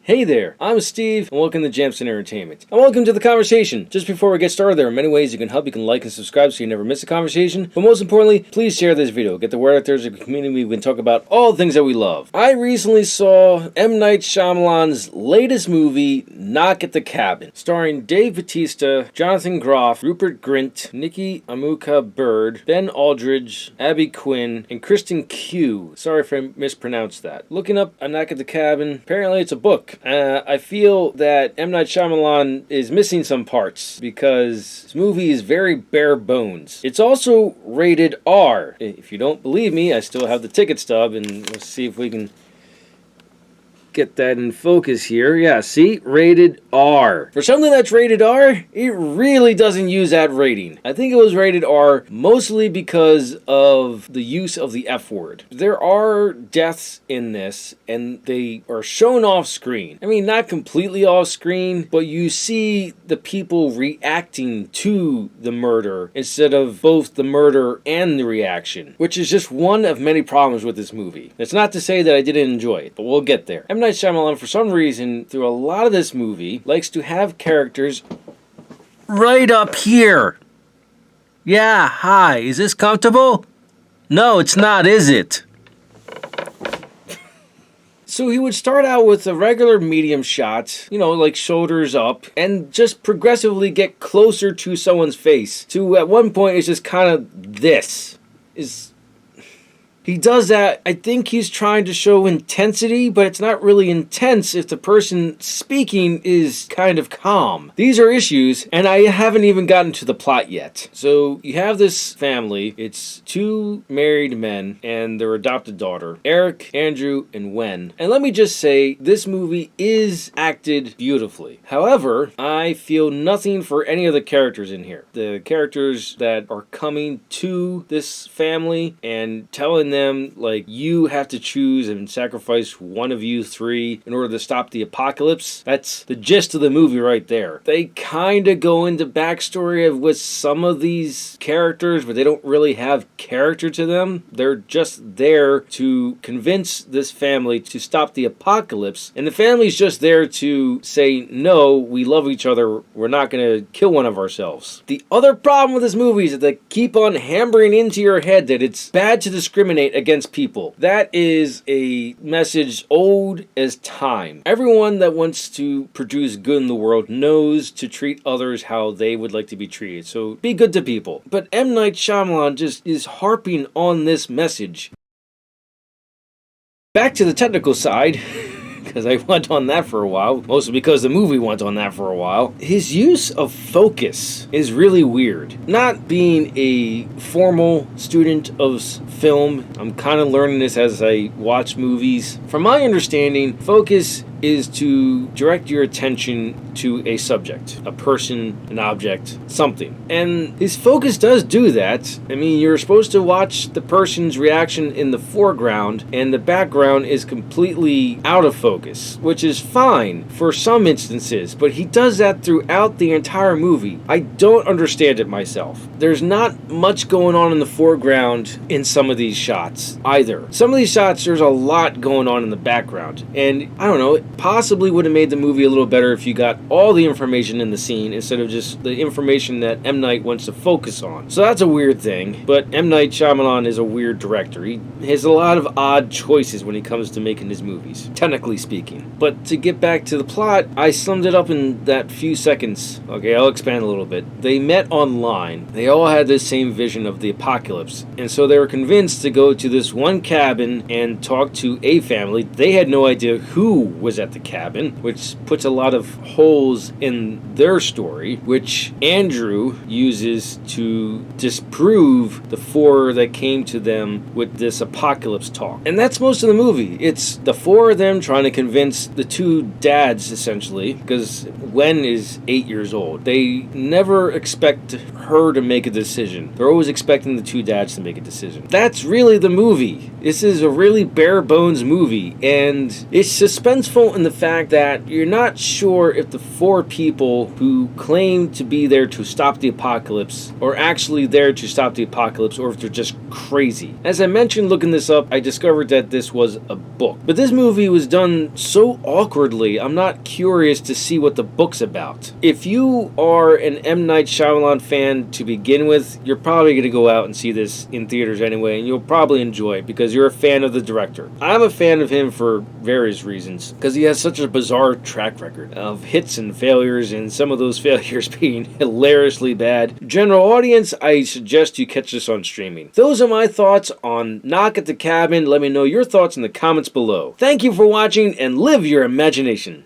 Hey there, I'm Steve, and welcome to Jamsin Entertainment. And welcome to the conversation. Just before we get started, there are many ways you can help. You can like and subscribe so you never miss a conversation. But most importantly, please share this video. Get the word out there as a community. We can talk about all the things that we love. I recently saw M. Night Shyamalan's latest movie, Knock at the Cabin, starring Dave Bautista, Jonathan Groff, Rupert Grint, Nikki Amuka Bird, Ben Aldridge, Abby Quinn, and Kristen Q. Sorry if I mispronounced that. Looking up A Knock at the Cabin, apparently it's a book. I feel that M. Night Shyamalan is missing some parts because this movie is very bare bones. It's also rated R. If you don't believe me, I still have the ticket stub, and let's see if we can get that in focus here. Yeah, see? Rated R. For something that's rated R, it really doesn't use that rating. I think it was rated R mostly because of the use of the F word. There are deaths in this, and they are shown off screen. I mean, not completely off screen, but you see the people reacting to the murder instead of both the murder and the reaction, which is just one of many problems with this movie. It's not to say that I didn't enjoy it, but we'll get there. M. Night Shyamalan, for some reason, through a lot of this movie, likes to have characters right up here. Yeah, hi, is this comfortable? No, it's not, is it? So he would start out with a regular medium shot, like shoulders up, and just progressively get closer to someone's face. To, at one point, it's just kind of this. He does that. I think he's trying to show intensity, but it's not really intense if the person speaking is kind of calm. These are issues, and I haven't even gotten to the plot yet. So you have this family. It's two married men and their adopted daughter, Eric, Andrew, and Wen. And let me just say, this movie is acted beautifully. However, I feel nothing for any of the characters in here. The characters that are coming to this family and telling them, like, you have to choose and sacrifice one of you three in order to stop the apocalypse. That's the gist of the movie right there. They kind of go into backstory of with some of these characters, but they don't really have character to them. They're just there to convince this family to stop the apocalypse, and the family's just there to say, no, we love each other, we're not going to kill one of ourselves. The other problem with this movie is that they keep on hammering into your head that it's bad to discriminate against people. That is a message old as time. Everyone that wants to produce good in the world knows to treat others how they would like to be treated. So be good to people. But M. Night Shyamalan just is harping on this message. Back to the technical side. Because I went on that for a while, mostly because the movie went on that for a while. His use of focus is really weird. Not being a formal student of film, I'm kind of learning this as I watch movies. From my understanding, focus is to direct your attention to a subject, a person, an object, something. And his focus does do that. I mean, you're supposed to watch the person's reaction in the foreground, and the background is completely out of focus, which is fine for some instances, but he does that throughout the entire movie. I don't understand it myself. There's not much going on in the foreground in some of these shots either. Some of these shots, there's a lot going on in the background, and I don't know, it possibly would have made the movie a little better if you got all the information in the scene instead of just the information that M. Night wants to focus on. So that's a weird thing, but M. Night Shyamalan is a weird director. He has a lot of odd choices when it comes to making his movies, technically speaking. But to get back to the plot, I summed it up in that few seconds. Okay, I'll expand a little bit. They met online. They all had the same vision of the apocalypse, and so they were convinced to go to this one cabin and talk to a family. They had no idea who was at the cabin, which puts a lot of holes in their story, which Andrew uses to disprove the four that came to them with this apocalypse talk. And that's most of the movie. It's the four of them trying to convince the two dads, essentially, because Wen is 8 years old. They never expect her to make a decision. They're always expecting the two dads to make a decision. That's really the movie. This is a really bare bones movie, and it's suspenseful in the fact that you're not sure if the four people who claim to be there to stop the apocalypse are actually there to stop the apocalypse, or if they're just crazy. As I mentioned looking this up, I discovered that this was a book. But this movie was done so awkwardly, I'm not curious to see what the book's about. If you are an M. Night Shyamalan fan to begin with, you're probably going to go out and see this in theaters anyway, and you'll probably enjoy it because you're a fan of the director. I'm a fan of him for various reasons, because he has such a bizarre track record of hits and failures, and some of those failures being hilariously bad. General audience, I suggest you catch this on streaming. Those are my thoughts on Knock at the Cabin. Let me know your thoughts in the comments below. Thank you for watching, and live your imagination.